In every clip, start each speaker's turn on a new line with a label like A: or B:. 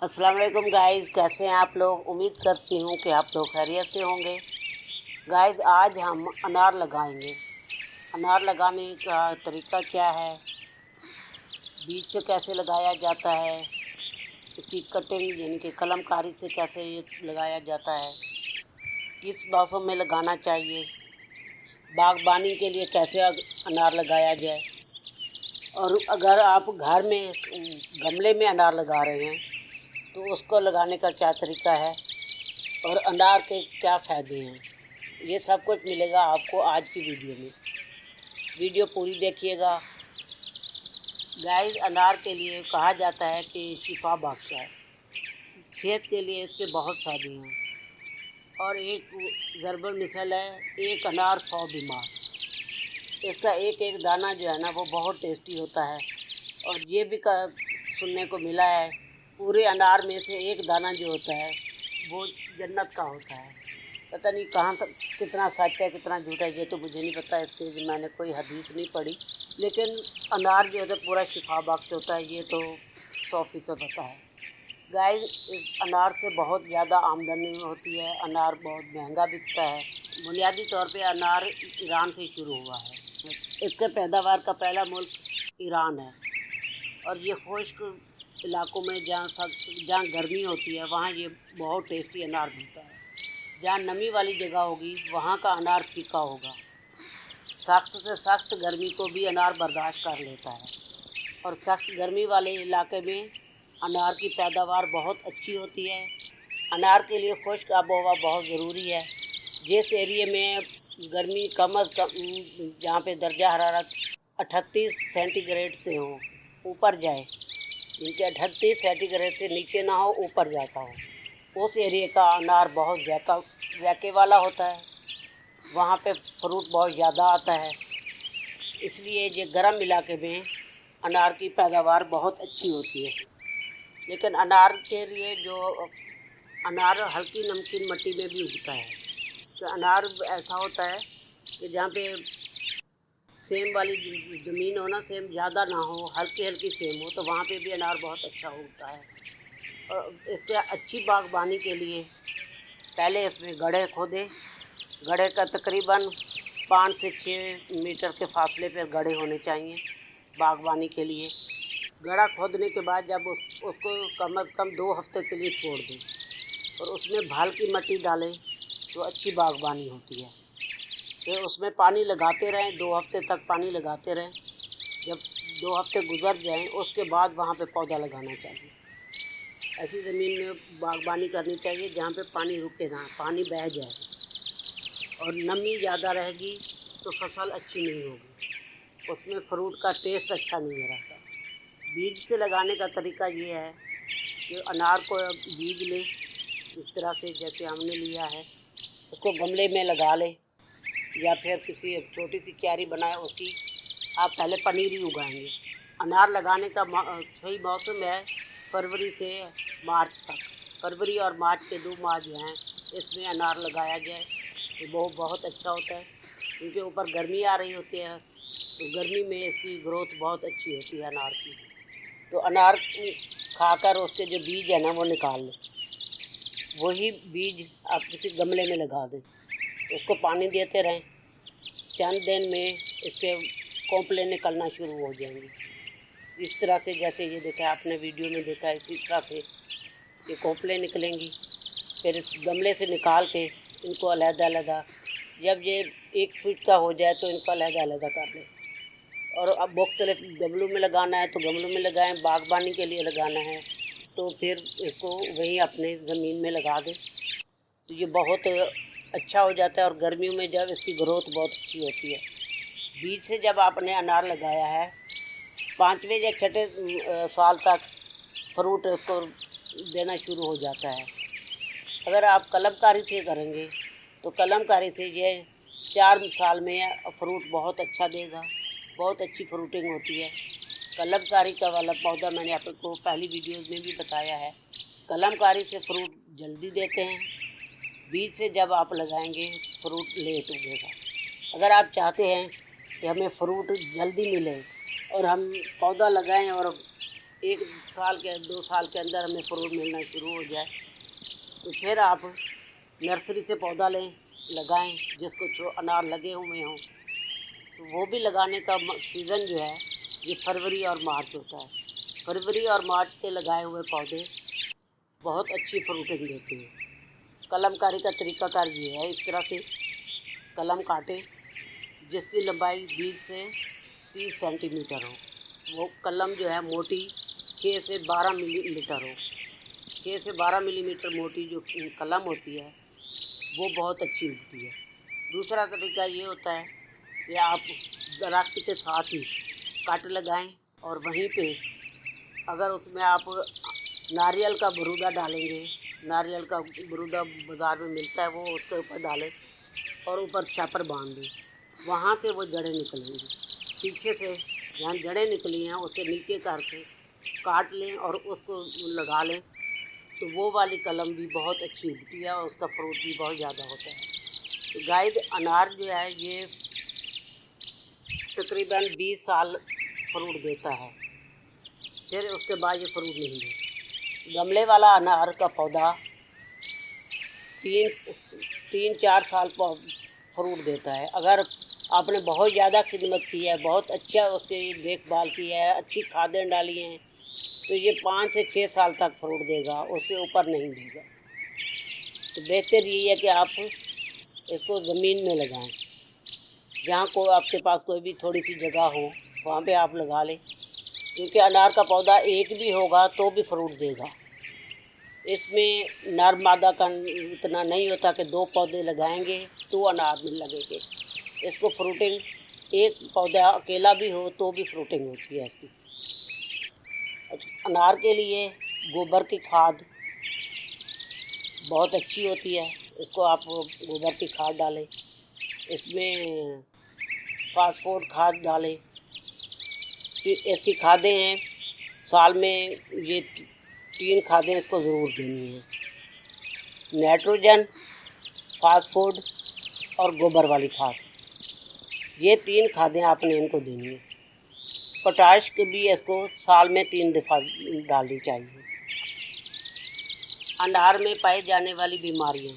A: अस्सलाम वालेकुम गाइस, कैसे हैं आप लोग। उम्मीद करती हूँ कि आप लोग खैरियत से होंगे। गाइस, आज हम अनार लगाएंगे। अनार लगाने का तरीका क्या है, बीज से कैसे लगाया जाता है, इसकी कटिंग यानी कि कलमकारी से कैसे ये लगाया जाता है, किस मौसम में लगाना चाहिए, बागबानी के लिए कैसे अनार लगाया जाए, और अगर आप घर में गमले में अनार लगा रहे हैं तो उसको लगाने का क्या तरीका है और अनार के क्या फ़ायदे हैं, ये सब कुछ मिलेगा आपको आज की वीडियो में। वीडियो पूरी देखिएगा। गाइस, अनार के लिए कहा जाता है कि शिफा बख्श है, सेहत के लिए इसके बहुत फ़ायदे हैं। और एक ज़रबल मिसल है, एक अनार 100 बीमार। इसका एक एक दाना जो है ना वो बहुत टेस्टी होता है। और ये भी सुनने को मिला है, पूरे अनार में से एक दाना जो होता है वो जन्नत का होता है। पता नहीं कहाँ तक कितना सच है कितना झूठ है, ये तो मुझे नहीं पता, इसके लिए मैंने कोई हदीस नहीं पढ़ी। लेकिन अनार जो है पूरा शिफा बख्श होता है, ये तो 100% पता है। गाइस, अनार से बहुत ज़्यादा आमदनी होती है। अनार बहुत महंगा बिकता है। बुनियादी तौर पे अनार ईरान से शुरू हुआ है। इसके पैदावार का पहला मुल्क ईरान है। और ये खुश्क इलाकों में जहाँ गर्मी होती है वहाँ ये बहुत टेस्टी अनार मिलता है। जहाँ नमी वाली जगह होगी वहाँ का अनार फीका होगा। सख्त से सख्त गर्मी को भी अनार बर्दाश्त कर लेता है। और सख्त गर्मी वाले इलाके में अनार की पैदावार बहुत अच्छी होती है। अनार के लिए खुश्क आबोहवा बहुत ज़रूरी है। जिस एरिए में गर्मी कम अज़ कम, जहाँ पे दर्जा हरारत 38 सेंटीग्रेड से हो, ऊपर जाए, जिनके 38 सेंटीग्रेड से नीचे ना हो, ऊपर जाता हो, उस एरिए का अनार बहुत जायके वाला होता है। वहाँ पे फ्रूट बहुत ज़्यादा आता है। इसलिए ये गर्म इलाके में अनार की पैदावार बहुत अच्छी होती है। लेकिन अनार के लिए जो अनार हल्की नमकीन मिट्टी में भी उगता है। तो अनार ऐसा होता है कि जहाँ पे सेम वाली ज़मीन हो ना, सेम ज़्यादा ना हो, हल्की हल्की सेम हो, तो वहाँ पे भी अनार बहुत अच्छा उगता है। और इसके अच्छी बागबानी के लिए पहले इसमें गड्ढे खोदे। गड्ढे का तकरीबन 5 से 6 मीटर के फासले पर गड्ढे होने चाहिए बागबानी के लिए। गड्ढा खोदने के बाद जब उसको कम अज़ कम 2 हफ्ते के लिए छोड़ दें और उसमें भाल की मिट्टी डालें तो अच्छी बागबानी होती है। फिर उसमें पानी लगाते रहें, 2 हफ्ते तक पानी लगाते रहें। जब 2 हफ्ते गुजर जाएं उसके बाद वहाँ पे पौधा लगाना चाहिए। ऐसी ज़मीन में बागबानी करनी चाहिए जहाँ पे पानी रुके ना, पानी बह जाए। और नमी ज़्यादा रहेगी तो फसल अच्छी नहीं होगी, उसमें फ्रूट का टेस्ट अच्छा नहीं रहता। बीज से लगाने का तरीका ये है कि अनार को बीज लें, इस तरह से जैसे हमने लिया है, उसको गमले में लगा लें या फिर किसी छोटी सी क्यारी बनाए, उसकी आप पहले पनीरी उगाएंगे। अनार लगाने का सही मौसम है फरवरी से मार्च तक। फरवरी और मार्च के 2 माह जो हैं इसमें अनार लगाया जाए तो वो बहुत अच्छा होता है। उनके ऊपर गर्मी आ रही होती है तो गर्मी में इसकी ग्रोथ बहुत अच्छी होती है अनार की। तो अनार खाकर उसके जो बीज है ना वो निकाल लें। वही बीज आप किसी गमले में लगा दें, उसको पानी देते रहें। चंद दिन में इसके कोंपले निकलना शुरू हो जाएंगे। इस तरह से जैसे ये देखा आपने वीडियो में देखा, इसी तरह से ये कोंपले निकलेंगी। फिर इस गमले से निकाल के इनको अलग-अलग, जब ये 1 फीट का हो जाए तो इनको अलग-अलग कर लें। और अब मुख्तलिफ गमलों में लगाना है तो गमलों में लगाएं, बागबानी के लिए लगाना है तो फिर इसको वहीं अपने ज़मीन में लगा दें तो ये बहुत अच्छा हो जाता है। और गर्मियों में जब इसकी ग्रोथ बहुत अच्छी होती है। बीज से जब आपने अनार लगाया है, 5वें या 6ठे साल तक फ्रूट इसको देना शुरू हो जाता है। अगर आप कलमकारी से करेंगे तो कलमकारी से ये 4 साल में फ्रूट बहुत अच्छा देगा, बहुत अच्छी फ्रूटिंग होती है। कलमकारी का वाला पौधा मैंने आपको पहली वीडियोज़ में भी बताया है। कलमकारी से फ्रूट जल्दी देते हैं, बीज से जब आप लगाएंगे फ्रूट लेट उगेगा। अगर आप चाहते हैं कि हमें फ्रूट जल्दी मिले और हम पौधा लगाएं और 1 साल के 2 साल के अंदर हमें फ्रूट मिलना शुरू हो जाए तो फिर आप नर्सरी से पौधा लें, लगाएं, जिसको जो अनार लगे हुए हों। तो वो भी लगाने का सीज़न जो है ये फरवरी और मार्च होता है। फरवरी और मार्च के लगाए हुए पौधे बहुत अच्छी फ्रूटिंग देते हैं। कलमकारी का तरीकाकार ये है, इस तरह से कलम काटें जिसकी लंबाई 20 से 30 सेंटीमीटर हो। वो कलम जो है मोटी 6 से 12 मिलीमीटर हो। 6 से 12 मिलीमीटर मोटी जो कलम होती है वो बहुत अच्छी उगती है। दूसरा तरीका ये होता है कि आप दरख्त के साथ ही काट लगाएं और वहीं पे अगर उसमें आप नारियल का बरूदा डालेंगे, नारियल का बरूदा बाज़ार में मिलता है, वो उसके ऊपर डालें और ऊपर छापर बांध दें, वहाँ से वो जड़ें निकलेंगी। पीछे से जहाँ जड़ें निकली हैं उससे नीचे करके काट लें और उसको लगा लें तो वो वाली कलम भी बहुत अच्छी उगती है और उसका फ्रूट भी बहुत ज़्यादा होता है। तो गाइस अनार जो है ये तकरीबन 20 साल फ्रूट देता है, फिर उसके बाद ये फ्रूट नहीं देता। गमले वाला अनार का पौधा 3-4 साल फ्रूट देता है। अगर आपने बहुत ज़्यादा खिदमत की है, बहुत अच्छा उसकी देखभाल की है, अच्छी खादें डाली हैं, तो ये 5 से 6 साल तक फ्रूट देगा, उससे ऊपर नहीं देगा। तो बेहतर यही है कि आप इसको ज़मीन में लगाएं, जहाँ को आपके पास कोई भी थोड़ी सी जगह हो वहाँ पे आप लगा लें, क्योंकि अनार का पौधा एक भी होगा तो भी फ्रूट देगा। इसमें नर मादा का इतना नहीं होता कि 2 पौधे लगाएंगे तो अनार में लगेंगे। इसको फ्रूटिंग एक पौधा अकेला भी हो तो भी फ्रूटिंग होती है इसकी। अनार के लिए गोबर की खाद बहुत अच्छी होती है, इसको आप गोबर की खाद डालें, इसमें फास्फोर खाद डालें। इसकी खादें हैं, साल में ये 3 खादें इसको ज़रूर देनी है, नाइट्रोजन, फास्फोर और गोबर वाली खाद। ये 3 खादें आपने इनको देनी है। पोटाश की भी इसको साल में 3 दफ़ा डालनी चाहिए। अनार में पाई जाने वाली बीमारियाँ।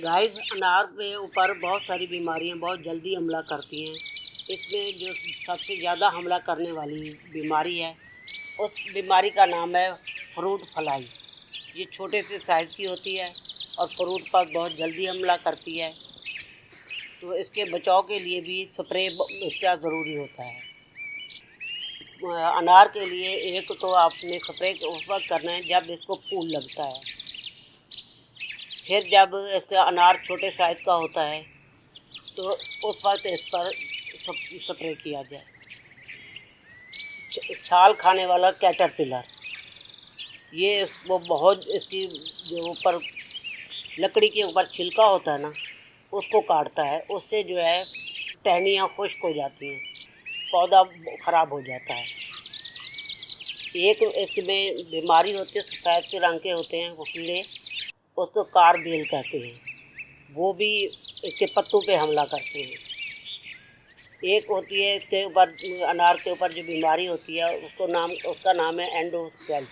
A: गाइस अनार के ऊपर बहुत सारी बीमारियाँ बहुत जल्दी हमला करती हैं। इसमें जो सबसे ज़्यादा हमला करने वाली बीमारी है उस बीमारी का नाम है फ्रूट फ्लाई। ये छोटे से साइज़ की होती है और फ्रूट पर बहुत जल्दी हमला करती है, तो इसके बचाव के लिए भी स्प्रे इसका ज़रूरी होता है। अनार के लिए एक तो आपने स्प्रे उस वक्त करना है जब इसको फूल लगता है, फिर जब इसका अनार छोटे साइज़ का होता है तो उस वक्त इस पर स्प्रे किया जाए। छाल खाने वाला कैटरपिलर, ये इसको बहुत इसकी जो ऊपर लकड़ी के ऊपर छिलका होता है ना उसको काटता है, उससे जो है टहनियाँ खुश्क हो जाती हैं, पौधा ख़राब हो जाता है। एक इसमें बीमारी होती है, सफ़ेद से रंग के होते हैं वो कीड़े, उसको कारबेल कहते हैं, वो भी इसके पत्तों पे हमला करते हैं। एक होती है इसके ऊपर अनार के ऊपर जो बीमारी होती है उसका नाम है एंडोसेल्फ।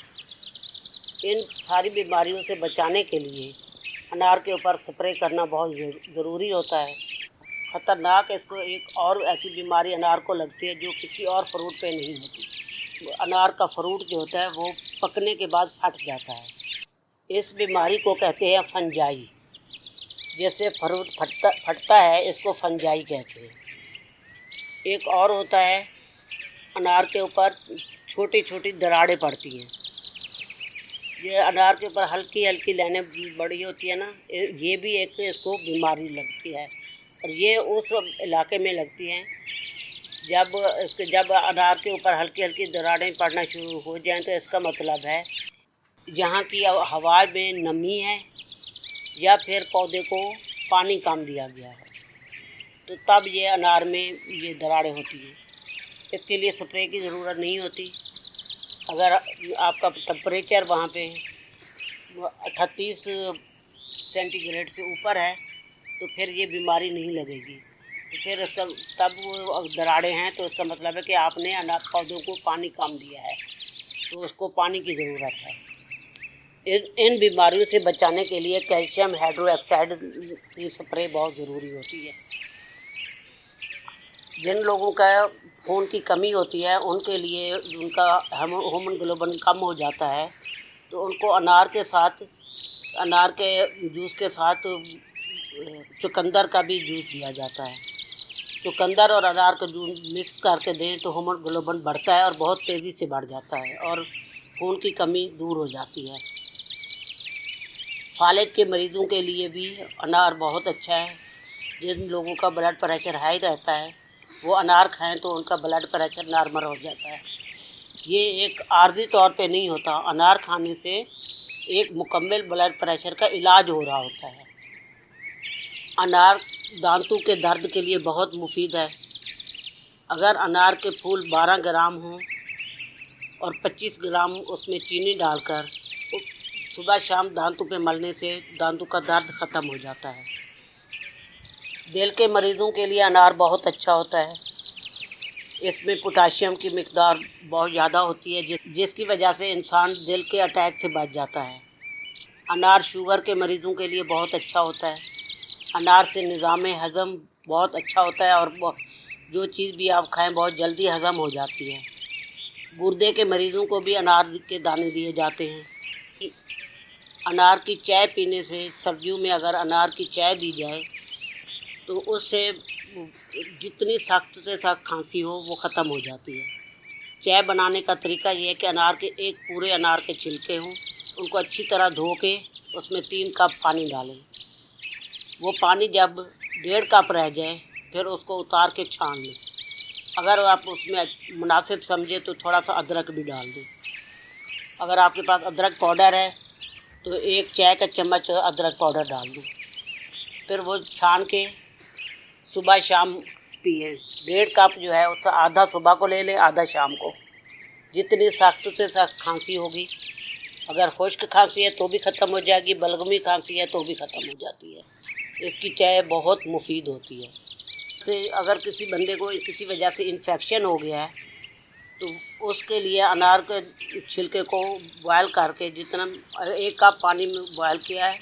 A: इन सारी बीमारियों से बचाने के लिए अनार के ऊपर स्प्रे करना बहुत ज़रूरी होता है। ख़तरनाक इसको एक और ऐसी बीमारी अनार को लगती है जो किसी और फ्रूट पे नहीं होती। अनार का फ्रूट जो होता है वो पकने के बाद फट जाता है। इस बीमारी को कहते हैं फंजाई। जैसे फ्रूट फटता है इसको फंजाई कहते हैं। एक और होता है अनार के ऊपर छोटी छोटी दरारें पड़ती हैं। ये अनार के ऊपर हल्की हल्की लाइनें बड़ी होती है ना, ये भी एक इसको बीमारी लगती है और ये उस इलाके में लगती हैं जब अनार के ऊपर हल्की हल्की दरारें पड़ना शुरू हो जाएं, तो इसका मतलब है यहाँ की हवा में नमी है या फिर पौधे को पानी कम दिया गया है, तो तब ये अनार में ये दरारें होती हैं। इसके लिए स्प्रे की ज़रूरत नहीं होती। अगर आपका टेम्परेचर वहाँ पे 38 सेंटीग्रेड से ऊपर है तो फिर ये बीमारी नहीं लगेगी। फिर उसका तब वो दरारें हैं तो इसका मतलब है कि आपने अनार पौधों को पानी कम दिया है, तो उसको पानी की ज़रूरत है। इन बीमारियों से बचाने के लिए कैल्शियम हाइड्रोक्साइड की स्प्रे बहुत ज़रूरी होती है। जिन लोगों का खून की कमी होती है उनके लिए उनका हीमोग्लोबिन कम हो जाता है, तो उनको अनार के जूस के साथ चुकंदर का भी जूस दिया जाता है। चुकंदर और अनार का जूस मिक्स करके दें तो हीमोग्लोबिन बढ़ता है और बहुत तेज़ी से बढ़ जाता है और खून की कमी दूर हो जाती है। फालिज के मरीज़ों के लिए भी अनार बहुत अच्छा है। जिन लोगों का ब्लड प्रेशर हाई रहता है वो अनार खाएं तो उनका ब्लड प्रेशर नॉर्मल हो जाता है। ये एक आर्जी तौर पे नहीं होता, अनार खाने से एक मुकम्मल ब्लड प्रेशर का इलाज हो रहा होता है। अनार दांतों के दर्द के लिए बहुत मुफीद है। अगर अनार के फूल 12 ग्राम हों और 25 ग्राम उसमें चीनी डालकर सुबह शाम दांतों पे मलने से दांतों का दर्द ख़त्म हो जाता है। दिल के मरीज़ों के लिए अनार बहुत अच्छा होता है। इसमें पोटाशियम की मिकदार बहुत ज़्यादा होती है जिसकी वजह से इंसान दिल के अटैक से बच जाता है। अनार शुगर के मरीज़ों के लिए बहुत अच्छा होता है। अनार से निज़ाम हज़म बहुत अच्छा होता है और जो चीज़ भी आप खाएं बहुत जल्दी हज़म हो जाती है। गुर्दे के मरीज़ों को भी अनार के दाने दिए जाते हैं। अनार की चाय पीने से, सर्दियों में अगर अनार की चाय दी जाए तो उससे जितनी सख्त से सख्त खांसी हो वो ख़त्म हो जाती है। चाय बनाने का तरीका ये है कि अनार के एक पूरे अनार के छिलके हों, उनको अच्छी तरह धो के उसमें 3 कप पानी डालें। वो पानी जब 1.5 कप रह जाए फिर उसको उतार के छान लें। अगर आप उसमें मुनासिब समझे तो थोड़ा सा अदरक भी डाल दें। अगर आपके पास अदरक पाउडर है तो 1 चाय का चम्मच अदरक पाउडर डाल दें। फिर वो छान के सुबह शाम पिए। 1.5 कप जो है उससे आधा सुबह को ले लें, आधा शाम को। जितनी सख्त से सख्त खांसी होगी, अगर खुश्क खांसी है तो भी ख़त्म हो जाएगी, बलगमी खांसी है तो भी ख़त्म हो जाती है। इसकी चाय बहुत मुफीद होती है। से अगर किसी बंदे को किसी वजह से इन्फेक्शन हो गया है तो उसके लिए अनार के छिलके को बॉयल करके जितना 1 कप पानी में बॉयल किया है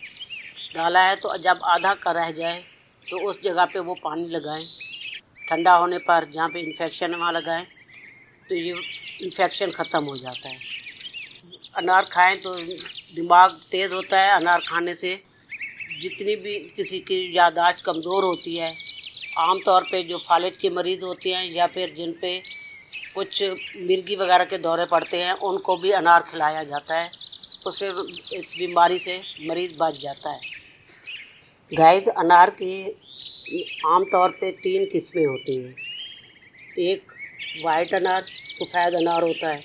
A: डाला है तो जब आधा का रह जाए तो उस जगह पे वो पानी लगाएं। ठंडा होने पर जहाँ पे इन्फेक्शन है वहाँ लगाएं तो ये इन्फेक्शन ख़त्म हो जाता है। अनार खाएं तो दिमाग तेज़ होता है। अनार खाने से जितनी भी किसी की याददाश्त कमज़ोर होती है, आम तौर पे जो फालिज के मरीज़ होते हैं या फिर जिन पे कुछ मिर्गी वगैरह के दौरे पड़ते हैं उनको भी अनार खिलाया जाता है। उससे इस बीमारी से मरीज़ बच जाता है। गाइस, अनार की आम तौर पे 3 किस्में होती हैं। एक वाइट अनार, सफ़ेद अनार होता है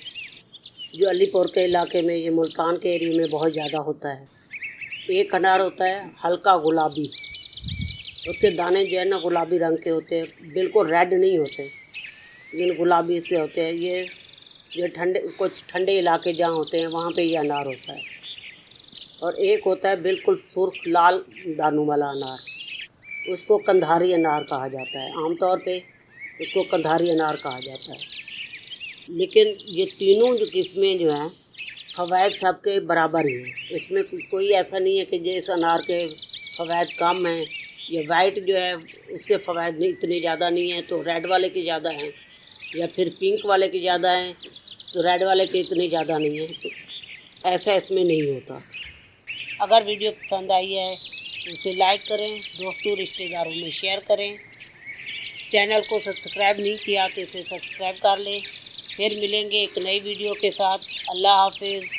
A: जो अलीपुर के इलाके में, ये मुल्तान के एरिया में बहुत ज़्यादा होता है। एक अनार होता है हल्का गुलाबी, उसके दाने जो है ना गुलाबी रंग के होते हैं, बिल्कुल रेड नहीं होते लेकिन गुलाबी से होते हैं। ये कुछ ठंडे इलाके जहाँ होते हैं वहाँ पे ये अनार होता है। और एक होता है बिल्कुल सुर्ख लाल दानों वाला अनार, उसको कंधारी अनार कहा जाता है। आमतौर पे उसको कंधारी अनार कहा जाता है। लेकिन ये तीनों जो किस्में जो हैं फ़वाइद सबके बराबर ही हैं। इसमें कोई ऐसा नहीं है कि जिस अनार के फ़वाइद कम हैं। ये वाइट जो है उसके फ़वाइद इतने ज़्यादा नहीं हैं तो रेड वाले के ज़्यादा हैं, या फिर पिंक वाले के ज़्यादा हैं तो रेड वाले के इतने ज़्यादा नहीं हैं। तो ऐसा इसमें नहीं होता। अगर वीडियो पसंद आई है तो इसे लाइक करें, दोस्तों रिश्तेदारों में शेयर करें। चैनल को सब्सक्राइब नहीं किया तो इसे सब्सक्राइब कर लें। फिर मिलेंगे एक नई वीडियो के साथ। अल्लाह हाफिज़।